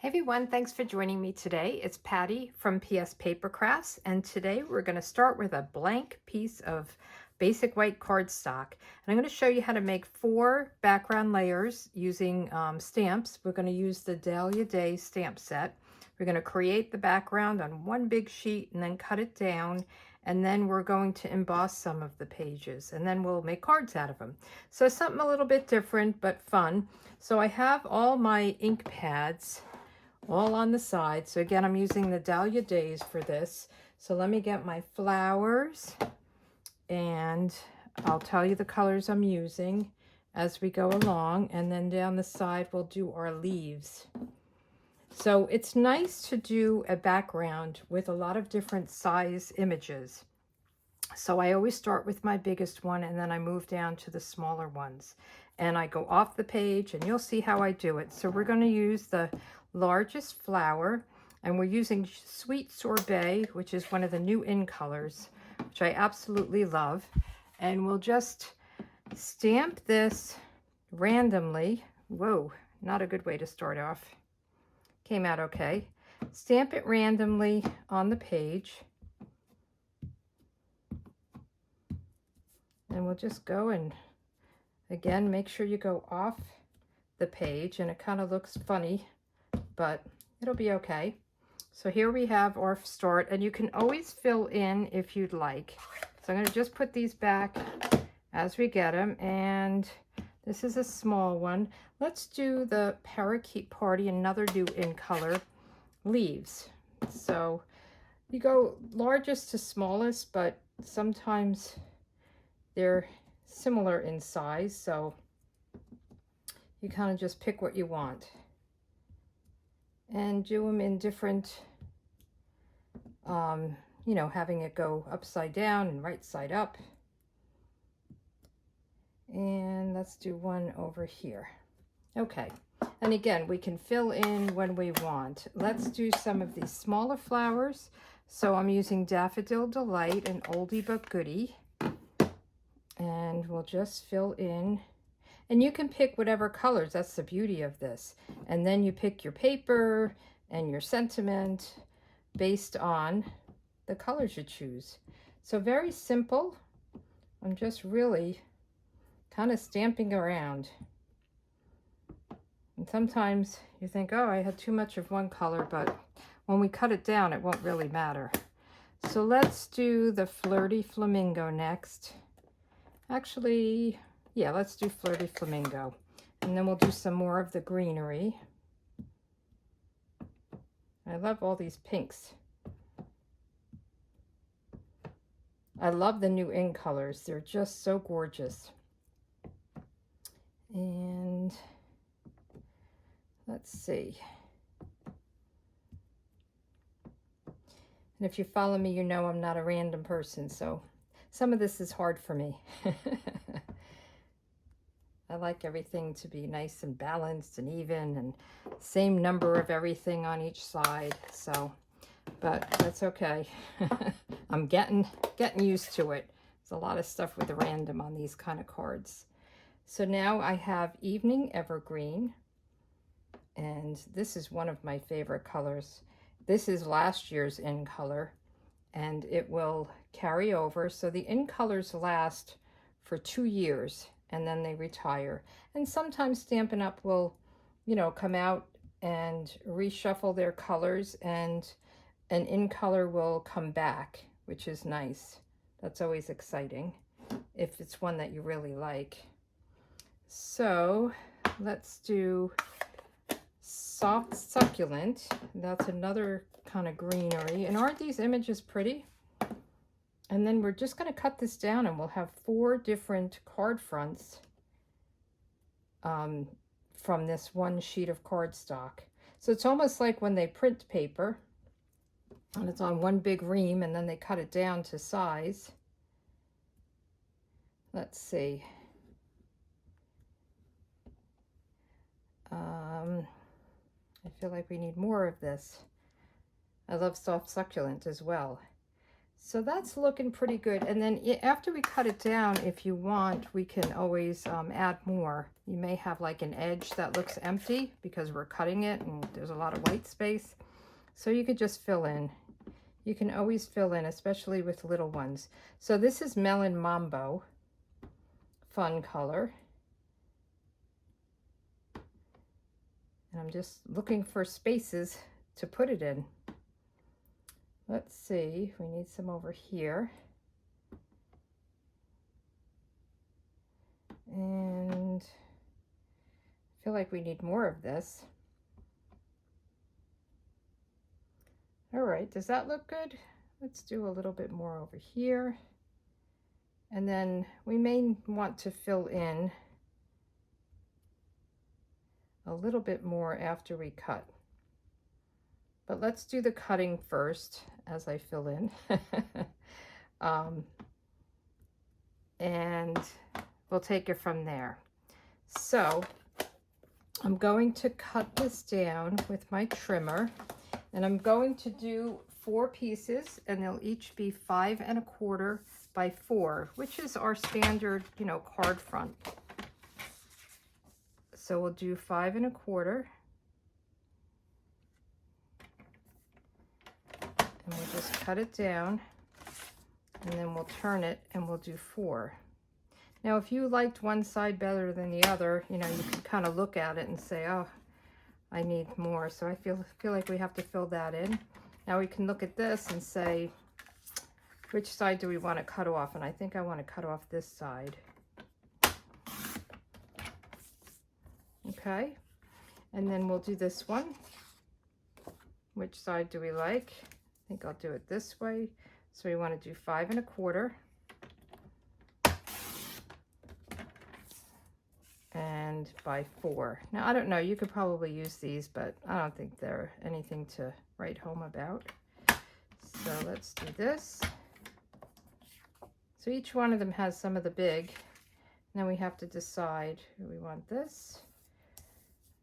Hey everyone, thanks for joining me today. It's Patty from pspapercrafts, and today we're going to start with a blank piece of basic white cardstock. And I'm going to show you how to make 4 background layers using stamps. We're going to use the Dahlia Days Stamp Set. We're going to create the background on one big sheet and then cut it down, and then we're going to emboss some of the pages, and then we'll make cards out of them. So something a little bit different but fun. So I have all my ink pads all on the side. So again, I'm using the Dahlia Days for this. So let me get my flowers, and I'll tell you the colors I'm using as we go along. And then down the side, we'll do our leaves. So it's nice to do a background with a lot of different size images. So I always start with my biggest one, and then I move down to the smaller ones. And I go off the page, and you'll see how I do it. So we're going to use the largest flower, and we're using Sweet Sorbet, which is one of the new in colors, which I absolutely love. And we'll just stamp this randomly. Whoa, not a good way to start off. Came out okay. Stamp it randomly on the page. And we'll just go and, again, make sure you go off the page, and it kind of looks funny, but it'll be okay. So here we have our start, and you can always fill in if you'd like. So I'm going to just put these back as we get them, and this is a small one. Let's do the Parakeet Party, another new in color, leaves. So you go largest to smallest, but sometimes they're similar in size, so you kind of just pick what you want and do them in different, you know, having it go upside down and right side up. And let's do one over here. Okay, and again, we can fill in when we want. Let's do some of these smaller flowers. So I'm using Daffodil Delight, an oldie but goodie. And we'll just fill in. And you can pick whatever colors. That's the beauty of this. And then you pick your paper and your sentiment based on the colors you choose. So very simple. I'm just really kind of stamping around. And sometimes you think, oh, I had too much of one color, but when we cut it down, it won't really matter. So let's do the Flirty Flamingo next. Actually, yeah, let's do Flirty Flamingo. And then we'll do some more of the greenery. I love all these pinks. I love the new in colors. They're just so gorgeous. And let's see. And if you follow me, you know I'm not a random person, so some of this is hard for me. I like everything to be nice and balanced and even, and same number of everything on each side. So, but that's okay. I'm getting used to it. There's a lot of stuff with the random on these kind of cards. So now I have Evening Evergreen, and this is one of my favorite colors. This is last year's in color, and it will carry over. So the in colors last for 2 years, and then they retire. And sometimes Stampin' Up! Will, you know, come out and reshuffle their colors, and an in color will come back, which is nice. That's always exciting if it's one that you really like. So let's do Soft Succulent. That's another kind of greenery. And aren't these images pretty? And then we're just going to cut this down, and we'll have 4 different card fronts from this one sheet of cardstock. So it's almost like when they print paper, and it's on one big ream, and then they cut it down to size. Let's see. I feel like we need more of this. I love Soft Succulent as well. So that's looking pretty good. And then after we cut it down, if you want, we can always add more. You may have like an edge that looks empty because we're cutting it and there's a lot of white space. So you could just fill in. You can always fill in, especially with little ones. So this is Melon Mambo, fun color. And I'm just looking for spaces to put it in. Let's see, we need some over here. And I feel like we need more of this. All right, does that look good? Let's do a little bit more over here. And then we may want to fill in a little bit more after we cut. But let's do the cutting first as I fill in. And we'll take it from there. So I'm going to cut this down with my trimmer, and I'm going to do 4 pieces, and they'll each be 5 1/4 by 4, which is our standard, you know, card front. So we'll do 5 1/4. And we'll just cut it down, and then we'll turn it and we'll do 4. Now, if you liked one side better than the other, you know, you can kind of look at it and say, oh, I need more. So I feel like we have to fill that in. Now we can look at this and say, which side do we want to cut off? And I think I want to cut off this side. Okay. And then we'll do this one. Which side do we like? I think I'll do it this way. So we want to do 5 1/4. And by 4. Now, I don't know, you could probably use these, but I don't think they're anything to write home about. So let's do this. So each one of them has some of the big. Then we have to decide, do we want this? I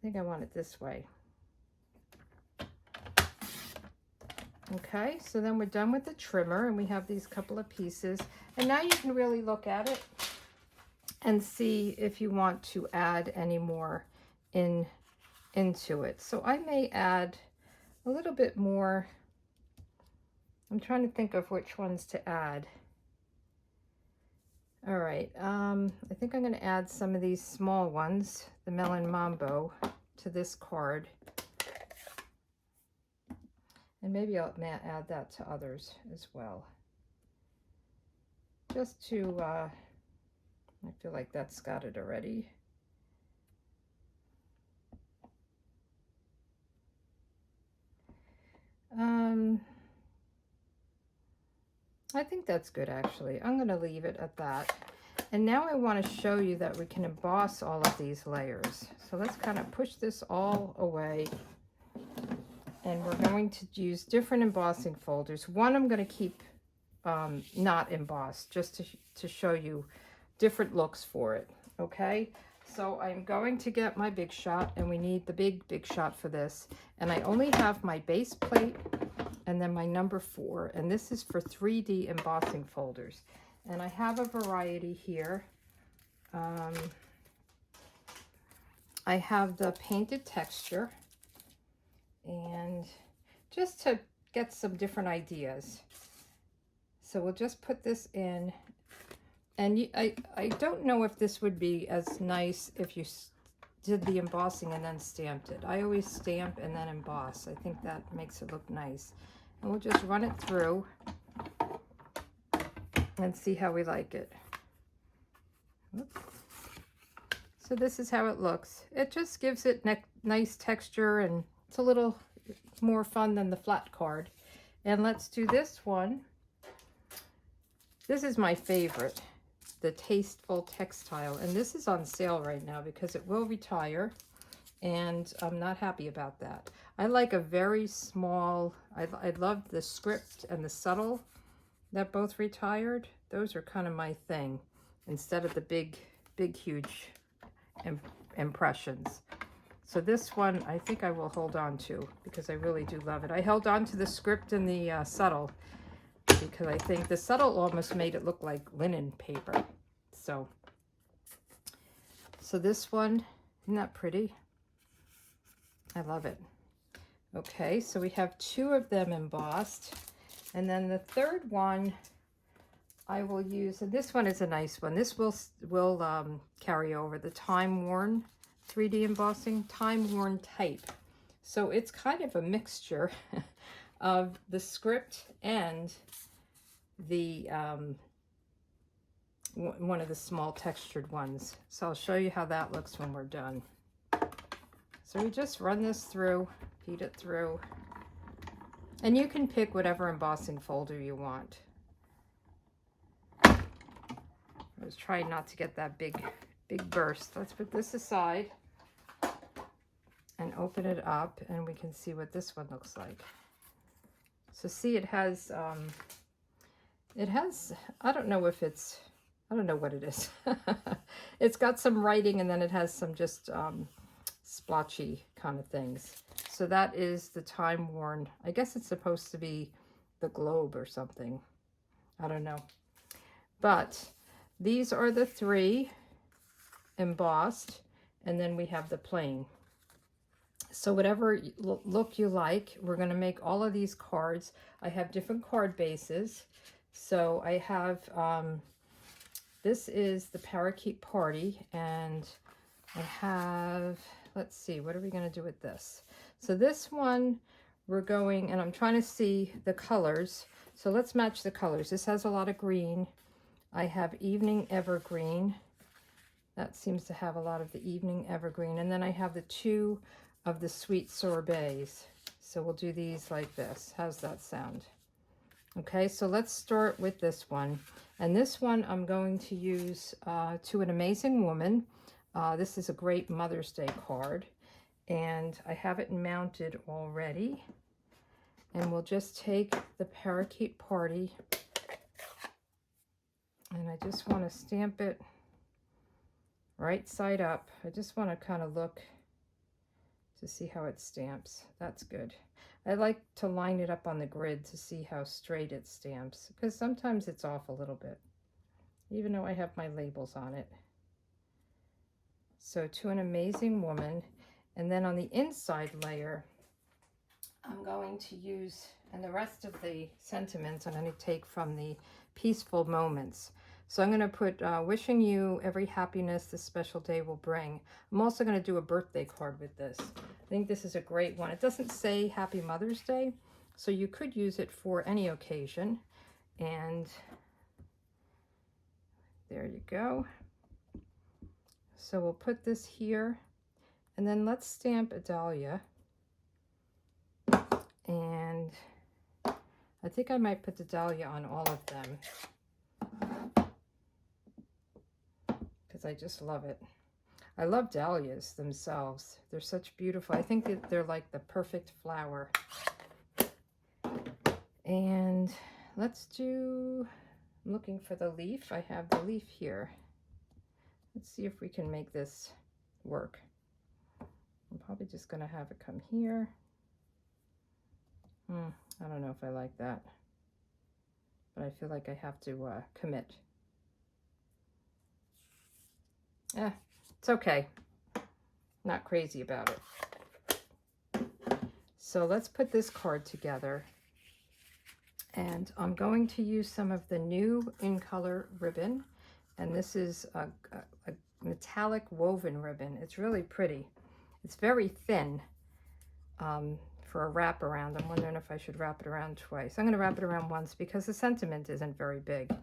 think I want it this way. Okay, so then we're done with the trimmer, and we have these couple of pieces. And now you can really look at it and see if you want to add any more into it. So I may add a little bit more. I'm trying to think of which ones to add. All right, I think I'm going to add some of these small ones, the Melon Mambo, to this card. And maybe I'll add that to others as well. Just to, I feel like that's got it already. I think that's good, actually. I'm going to leave it at that. And now I want to show you that we can emboss all of these layers. So let's kind of push this all away. And we're going to use different embossing folders. One I'm going to keep not embossed, just to show you different looks for it. Okay, so I'm going to get my Big Shot, and we need the big shot for this. And I only have my base plate and then my number 4, and this is for 3D embossing folders. And I have a variety here. I have the painted texture, and just to get some different ideas. So we'll just put this in, and I don't know if this would be as nice if you did the embossing and then stamped it. I always stamp and then emboss. I think that makes it look nice. And we'll just run it through and see how we like it. Oops. So this is how it looks. It just gives it nice texture, and it's a little more fun than the flat card. And let's do this one. This is my favorite, the Tasteful Textile. And this is on sale right now because it will retire, and I'm not happy about that. I like a very small, I love the script and the subtle that both retired. Those are kind of my thing, instead of the big, huge impressions. So this one, I think I will hold on to because I really do love it. I held on to the script and the subtle, because I think the subtle almost made it look like linen paper. So this one, isn't that pretty? I love it. Okay, so we have 2 of them embossed. And then the third one I will use, and this one is a nice one. This will carry over, the time-worn 3D embossing, time-worn type. So it's kind of a mixture of the script and the one of the small textured ones. So I'll show you how that looks when we're done. So we just run this through, feed it through, and you can pick whatever embossing folder you want. I was trying not to get that big burst. Let's put this aside and open it up, and we can see what this one looks like. So see, it has, I don't know if it's, I don't know what it is. It's got some writing, and then it has some just splotchy kind of things. So that is the time-worn. I guess it's supposed to be the globe or something. I don't know. But these are the 3 embossed, and then we have the plain. So whatever look you like, we're going to make all of these cards. I have different card bases. So I have, this is the Parakeet Party, and I have, let's see, what are we going to do with this? So this one, we're going, and I'm trying to see the colors. So let's match the colors. This has a lot of green. I have Evening Evergreen. That seems to have a lot of the Evening Evergreen. And then I have the 2 of the Sweet Sorbets. So we'll do these like this. How's that sound? Okay, so let's start with this one. And this one I'm going to use To an Amazing Woman. This is a great Mother's Day card. And I have it mounted already. And we'll just take the Parakeet Party. And I just want to stamp it right side up. I just want to kind of look to see how it stamps. That's good. I like to line it up on the grid to see how straight it stamps, because sometimes it's off a little bit, even though I have my labels on it. So To an Amazing Woman. And then on the inside layer, I'm going to use, and the rest of the sentiments I'm going to take from the Peaceful Moments. So I'm going to put wishing you every happiness this special day will bring. I'm also going to do a birthday card with this. I think this is a great one. It doesn't say Happy Mother's Day, so you could use it for any occasion. And there you go. So we'll put this here, and then let's stamp a dahlia. And I think I might put the dahlia on all of them, because I just love it. I love dahlias themselves. They're such beautiful. I think that they're like the perfect flower. And let's do, I'm looking for the leaf. I have the leaf here. Let's see if we can make this work. I'm probably just going to have it come here. I don't know if I like that, but I feel like I have to commit. It's okay. Not crazy about it. So let's put this card together. And I'm going to use some of the new In Color ribbon. And this is a metallic woven ribbon. It's really pretty. It's very thin for a wrap around. I'm wondering if I should wrap it around twice. I'm going to wrap it around once because the sentiment isn't very big.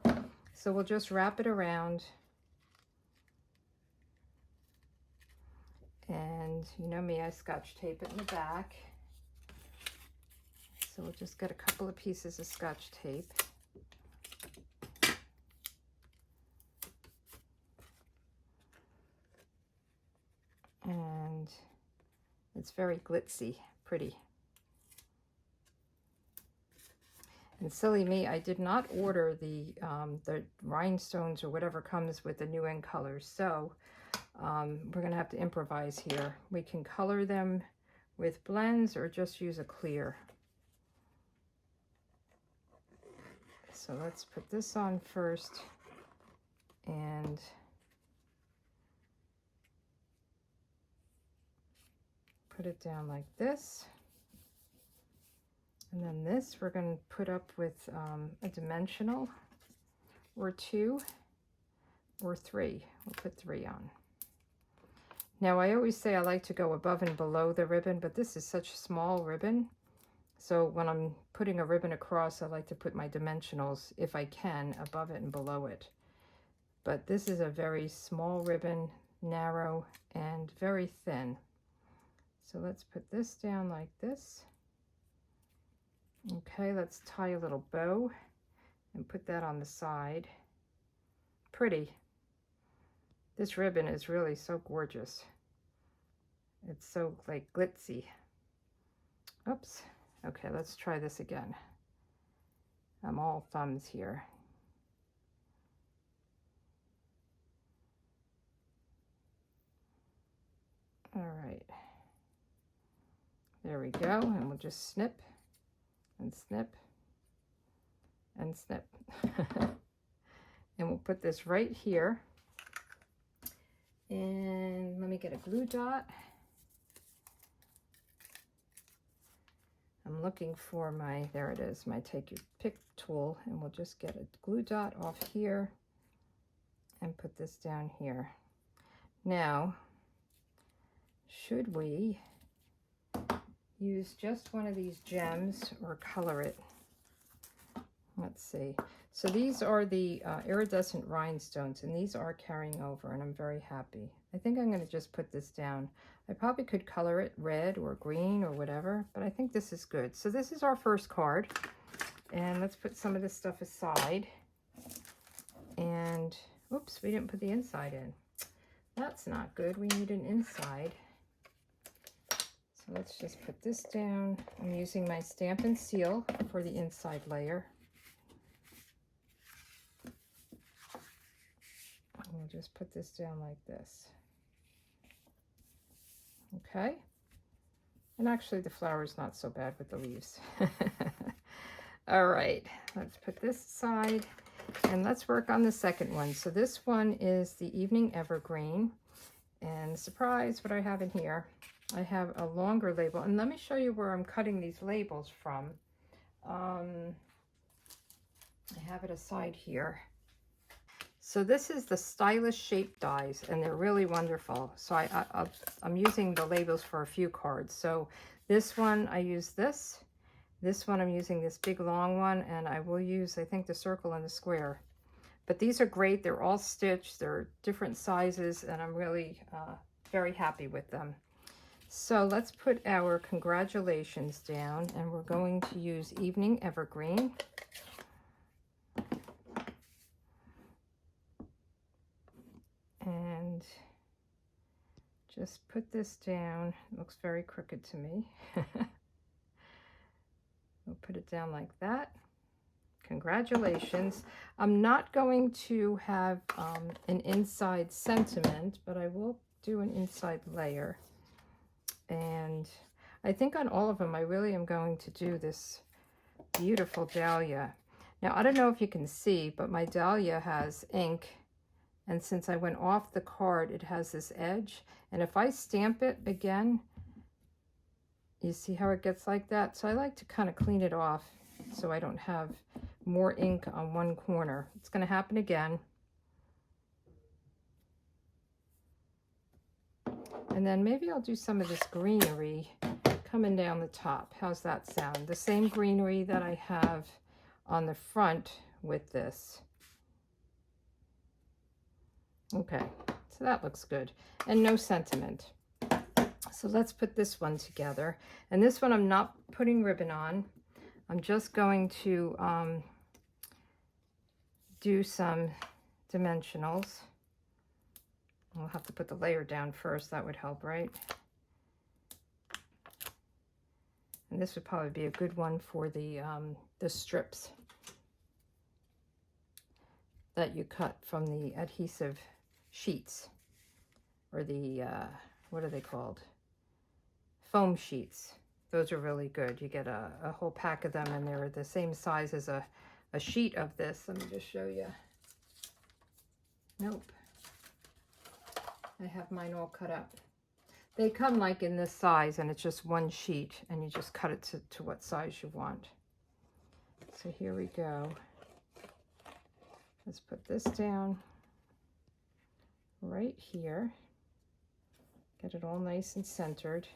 So we'll just wrap it around. And you know me, I scotch tape it in the back. So we'll just get a couple of pieces of scotch tape. And it's very glitzy, pretty. And silly me, I did not order the rhinestones or whatever comes with the new In Colors. So we're going to have to improvise here. We can color them with blends or just use a clear. So let's put this on first and put it down like this. And then this we're going to put up with a dimensional or 2 or 3. We'll put 3 on. Now I always say I like to go above and below the ribbon, but this is such a small ribbon. So when I'm putting a ribbon across, I like to put my dimensionals, if I can, above it and below it. But this is a very small ribbon, narrow, and very thin. So let's put this down like this. Okay, let's tie a little bow and put that on the side. Pretty. This ribbon is really so gorgeous. It's so like glitzy. Oops. Okay, let's try this again. I'm all thumbs here. All right. There we go. And we'll just snip and snip and snip. And we'll put this right here. And let me get a glue dot. I'm looking for my, there it is, my take your pick tool, and we'll just get a glue dot off here and put this down here. Now, should we use just one of these gems or color it? Let's see. So these are the iridescent rhinestones, and these are carrying over, and I'm very happy. I think I'm going to just put this down. I probably could color it red or green or whatever, but I think this is good. So this is our first card, and let's put some of this stuff aside. And, oops, we didn't put the inside in. That's not good. We need an inside. So let's just put this down. I'm using my Stamp and Seal for the inside layer. We'll just put this down like this. Okay. And actually the flower is not so bad with the leaves. All right, let's put this aside and let's work on the second one. So this one is the Evening Evergreen. And surprise, what I have in here. I have a longer label. And let me show you where I'm cutting these labels from. I have it aside here. So this is the Stylish Shape dies, and they're really wonderful. So I'm using the labels for a few cards. So this one, I use this. This one, I'm using this big long one, and I will use, I think, the circle and the square. But these are great. They're all stitched. They're different sizes, and I'm really very happy with them. So let's put our congratulations down, and we're going to use Evening Evergreen. And just put this down. It looks very crooked to me. We'll put it down like that. Congratulations. I'm not going to have an inside sentiment, but I will do an inside layer. And I think on all of them, I really am going to do this beautiful dahlia. Now, I don't know if you can see, but my dahlia has ink. And since I went off the card, it has this edge. And if I stamp it again, you see how it gets like that? So I like to kind of clean it off so I don't have more ink on one corner. It's going to happen again. And then maybe I'll do some of this greenery coming down the top. How's that sound? The same greenery that I have on the front with this. Okay, so that looks good. And no sentiment. So let's put this one together. And this one I'm not putting ribbon on. I'm just going to do some dimensionals. I'll have to put the layer down first. That would help, right? And this would probably be a good one for the strips that you cut from the adhesive sheets, or the what are they called, foam sheets. Those are really good. You get a whole pack of them, and they're the same size as a a sheet of this. Let me just show you. Nope. I have mine all cut up. They come like in this size, and it's just one sheet, and you just cut it to what size you want. So here we go. Let's put this down right here. Get it all nice and centered.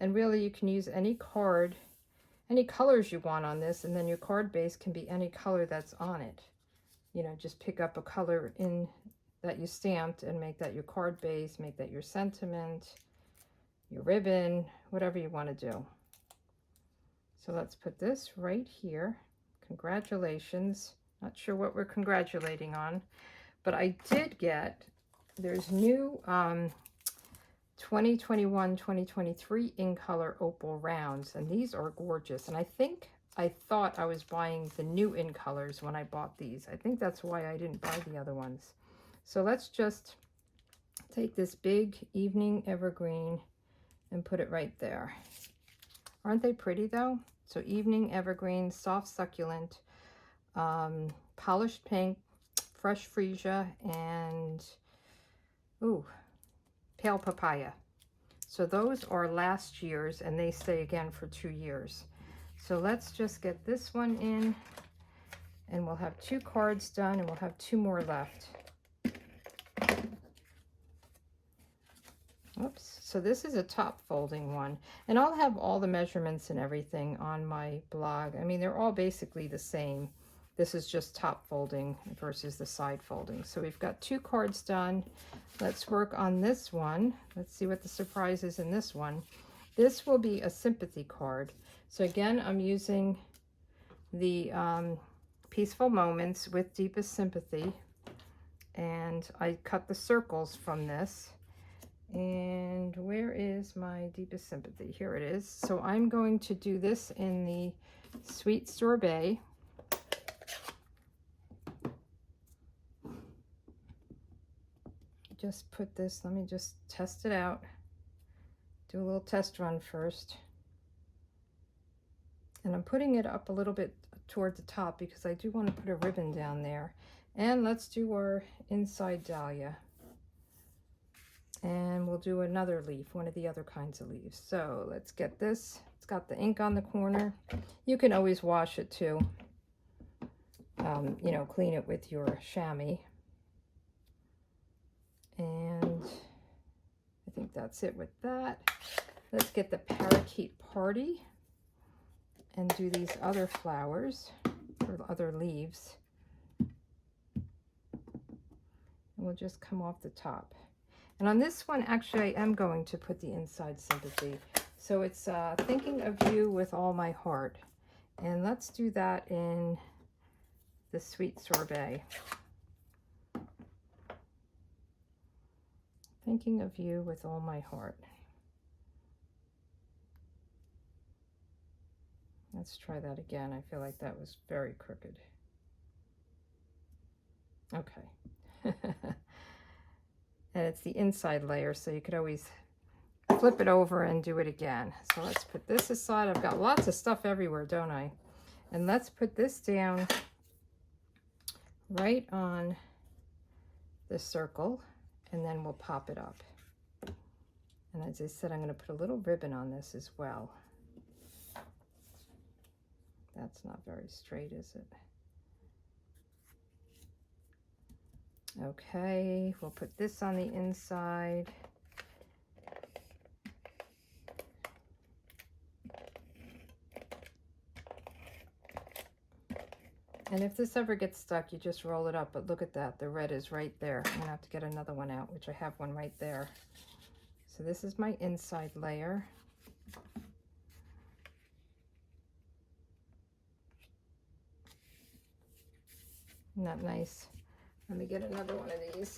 And really you can use any card, any colors you want on this, and then your card base can be any color that's on it. You know, just pick up a color in that you stamped and make that your card base, make that your sentiment, your ribbon, whatever you want to do. So let's put this right here. Congratulations. Not sure what we're congratulating on, but I did get, there's new 2021-2023 in color opal rounds, and these are gorgeous. And I thought I was buying the new in colors when I bought these. I think that's why I didn't buy the other ones. So let's just take this big evening evergreen and put it right there. Aren't they pretty though? So evening evergreen, soft succulent, polished pink, fresh freesia, and ooh, pale papaya. So those are last year's, and they stay again for 2 years. So let's just get this one in, and we'll have 2 cards done, and we'll have 2 more left. Oops. So this is a top folding one, and I'll have all the measurements and everything on my blog. I mean, they're all basically the same. This is just top folding versus the side folding. So we've got 2 cards done. Let's work on this one. Let's see what the surprise is in this one. This will be a sympathy card. So again, I'm using the Peaceful Moments with Deepest Sympathy, and I cut the circles from this. And where is my Deepest Sympathy? Here it is. So I'm going to do this in the Sweet Sorbet. Just put this, let me just test it out. Do a little test run first. And I'm putting it up a little bit toward the top because I do want to put a ribbon down there. And let's do our inside dahlia. And we'll do another leaf, one of the other kinds of leaves. So let's get this. It's got the ink on the corner. You can always wash it too. You know, clean it with your chamois. And I think that's it with that. Let's get the parakeet party and do these other flowers or other leaves. And we'll just come off the top. And on this one, actually, I am going to put the inside sympathy. So it's Thinking of You with All My Heart. And let's do that in the Sweet Sorbet. Thinking of You with All My Heart. Let's try that again. I feel like that was very crooked. Okay. And it's the inside layer, so you could always flip it over and do it again. So let's put this aside. I've got lots of stuff everywhere, don't I? And let's put this down right on the circle, and then we'll pop it up. And as I said, I'm going to put a little ribbon on this as well. That's not very straight, is it? Okay, we'll put this on the inside. And if this ever gets stuck, you just roll it up, but look at that, the red is right there. I'm gonna have to get another one out, which I have one right there. So this is my inside layer. Isn't that nice? Let me get another one of these.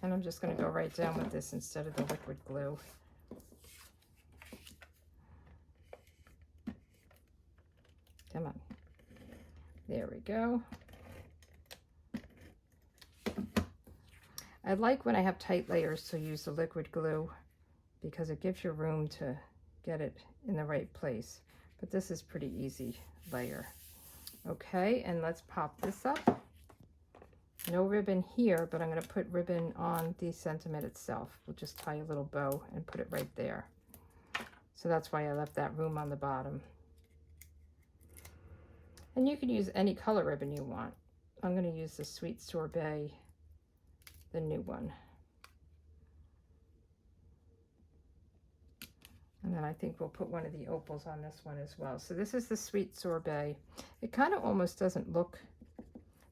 And I'm just going to go right down with this instead of the liquid glue. Come on. There we go. I like when I have tight layers to use the liquid glue because it gives you room to get it in the right place. But this is pretty easy layer. Okay, and let's pop this up. No ribbon here, but I'm going to put ribbon on the sentiment itself. We'll just tie a little bow and put it right there. So that's why I left that room on the bottom. And you can use any color ribbon you want. I'm going to use the Sweet Sorbet, the new one. And then I think we'll put one of the opals on this one as well. So this is the Sweet Sorbet. It kind of almost doesn't look,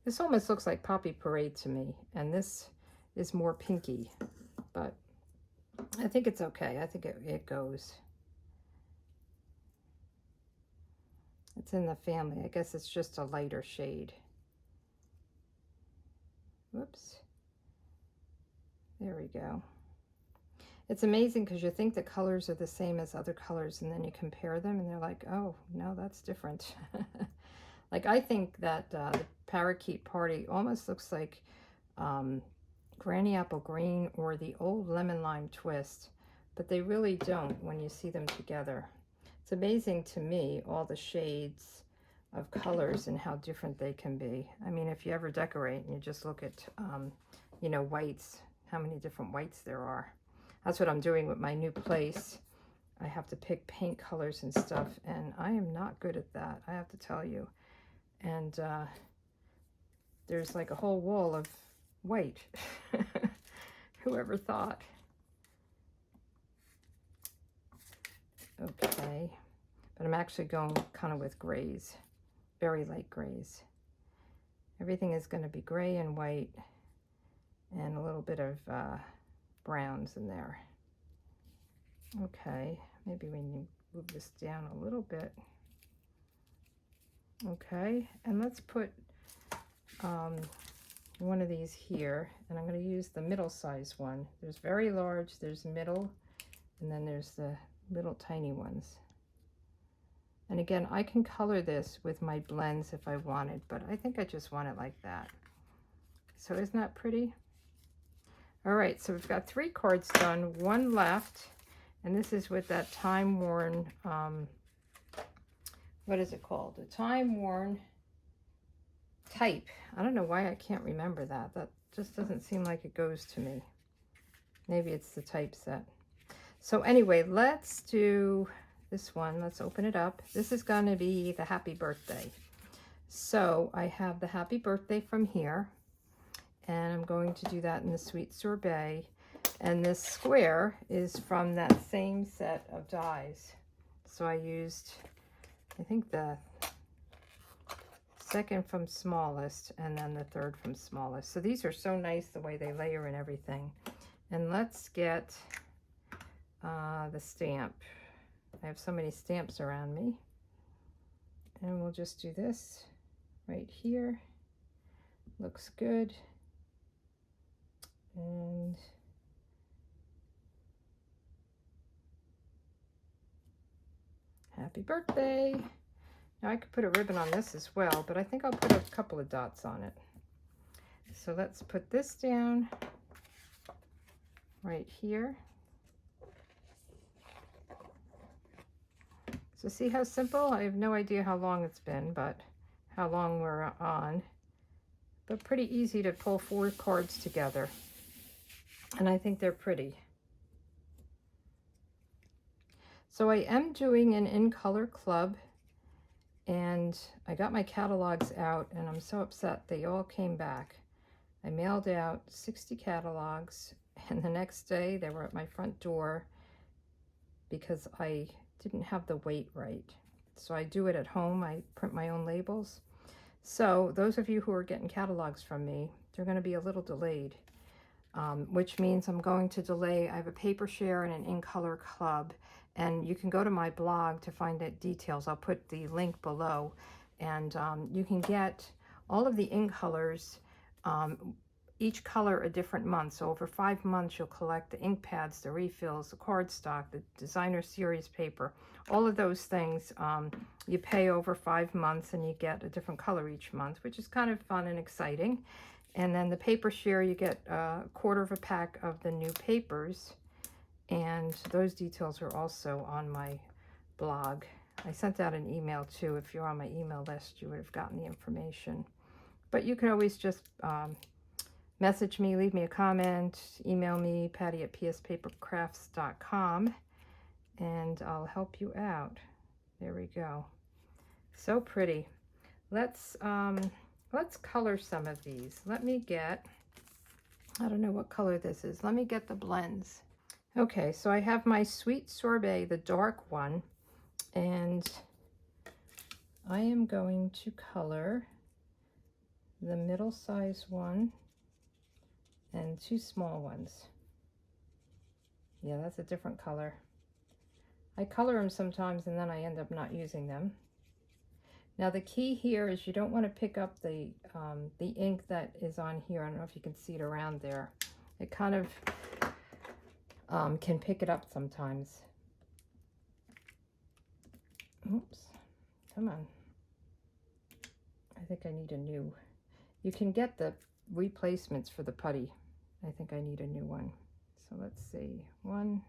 this almost looks like Poppy Parade to me. And this is more pinky, but I think it's okay. I think it goes. It's in the family. I guess it's just a lighter shade. Whoops. There we go. It's amazing because you think the colors are the same as other colors, and then you compare them and they're like, oh, no, that's different. Like, I think that the Parakeet Party almost looks like Granny Apple Green or the old Lemon Lime Twist, but they really don't when you see them together. It's amazing to me, all the shades of colors and how different they can be. I mean, if you ever decorate and you just look at, you know, whites, how many different whites there are. That's what I'm doing with my new place. I have to pick paint colors and stuff, and I am not good at that, I have to tell you. And there's like a whole wall of white. Whoever thought? Okay, but I'm actually going kind of with grays, very light grays. Everything is going to be gray and white and a little bit of browns in there. Okay, maybe we need to move this down a little bit. Okay, and let's put one of these here, and I'm going to use the middle size one. There's very large, there's middle, and then there's the little tiny ones. And again, I can color this with my blends if I wanted, but I think I just want it like that. So isn't that pretty? All right, so we've got 3 cards done, 1 left, and this is with that time-worn, what is it called? The time-worn type. I don't know why I can't remember that. That just doesn't seem like it goes to me. Maybe it's the type set. So anyway, let's do this one. Let's open it up. This is going to be the happy birthday. So I have the happy birthday from here, and I'm going to do that in the Sweet Sorbet. And this square is from that same set of dies. So I used, I think, the second from smallest and then the third from smallest. So these are so nice the way they layer and everything. And let's get the stamp. I have so many stamps around me. And we'll just do this right here. Looks good. And happy birthday. Now I could put a ribbon on this as well, but I think I'll put a couple of dots on it. So let's put this down right here. So see how simple? I have no idea how long it's been, but how long we're on. But pretty easy to pull 4 cards together. And I think they're pretty. So I am doing an in color club, and I got my catalogs out, and I'm so upset they all came back. I mailed out 60 catalogs, and the next day they were at my front door because I didn't have the weight right. So I do it at home. I print my own labels. So those of you who are getting catalogs from me, they're going to be a little delayed, which means I'm going to delay. I have a paper share and an in color club, and you can go to my blog to find out details. I'll put the link below, and you can get all of the in colors, each color a different month. So over 5 months, you'll collect the ink pads, the refills, the cardstock, the designer series paper, all of those things. You pay over 5 months and you get a different color each month, which is kind of fun and exciting. And then the paper share, you get a quarter of a pack of the new papers. And those details are also on my blog. I sent out an email too. If you're on my email list, you would have gotten the information. But you can always just message me, leave me a comment, email me, patty@pspapercrafts.com, and I'll help you out. There we go. So pretty. Let's color some of these. Let me get, I don't know what color this is. Let me get the blends. Okay, so I have my Sweet Sorbet, the dark one, and I am going to color the middle size one and 2 small ones. Yeah, that's a different color. I color them sometimes and then I end up not using them. Now the key here is you don't want to pick up the ink that is on here. I don't know if you can see it around there. It kind of can pick it up sometimes. Oops, come on. I think I need a new. You can get the replacements for the putty. I think I need a new one. So let's see. One.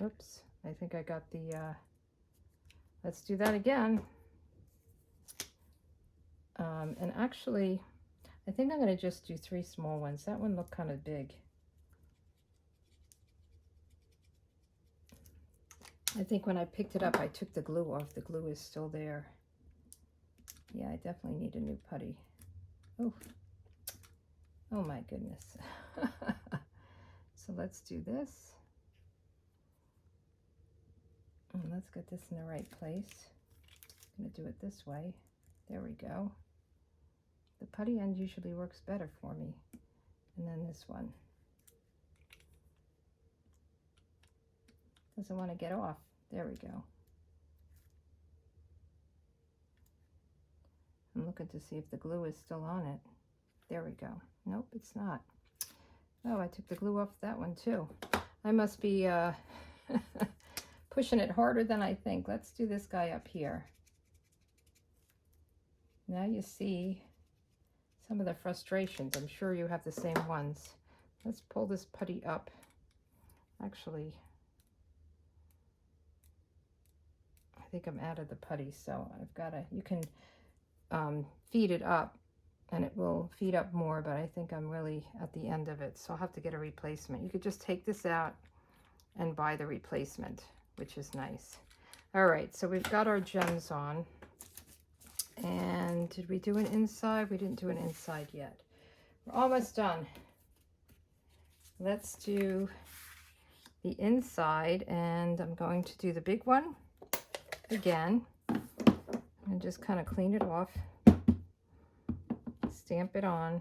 Oops, I think I got the, let's do that again. And actually, I think I'm going to just do 3 small ones. That one looked kind of big. I think when I picked it up, I took the glue off. The glue is still there. Yeah, I definitely need a new putty. Oh, oh my goodness. So let's do this. And let's get this in the right place. I'm going to do it this way. There we go. The putty end usually works better for me. And then this one. Doesn't want to get off. There we go. I'm looking to see if the glue is still on it. There we go. Nope, it's not. Oh, I took the glue off that one too. I must be pushing it harder than I think. Let's do this guy up here. Now you see some of the frustrations. I'm sure you have the same ones. Let's pull this putty up. Actually, I think I'm out of the putty, so I've got to, you can feed it up and it will feed up more, but I think I'm really at the end of it, so I'll have to get a replacement. You could just take this out and buy the replacement, which is nice. All right, so we've got our gems on. And did we do an inside? We didn't do an inside yet. We're almost done. Let's do the inside, and I'm going to do the big one again and just kind of clean it off, stamp it on.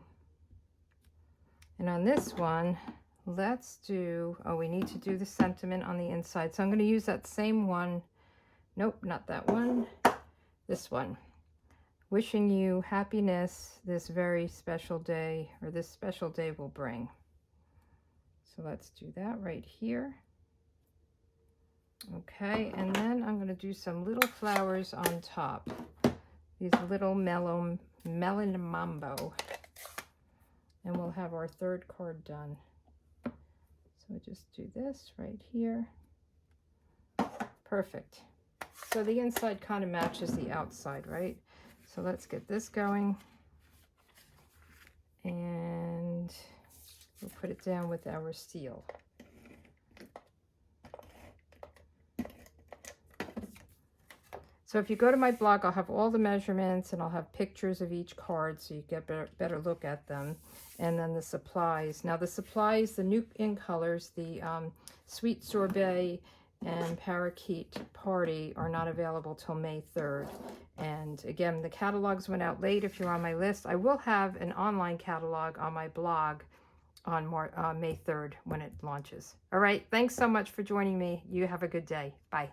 And on this one, let's do, oh, we need to do the sentiment on the inside. So I'm going to use that same one. Nope, not that one. This one. Wishing you happiness this very special day, or this special day will bring. So let's do that right here. Okay, and then I'm going to do some little flowers on top. These little melon mambo. And we'll have our 3rd card done. So just do this right here. Perfect. So the inside kind of matches the outside, right? So let's get this going. And we'll put it down with our steel. So if you go to my blog, I'll have all the measurements and I'll have pictures of each card so you get a better look at them. And then the supplies. Now the supplies, the new ink colors, the Sweet Sorbet and Parakeet Party are not available till May 3rd. And again, the catalogs went out late if you're on my list. I will have an online catalog on my blog on May 3rd when it launches. All right, thanks so much for joining me. You have a good day. Bye.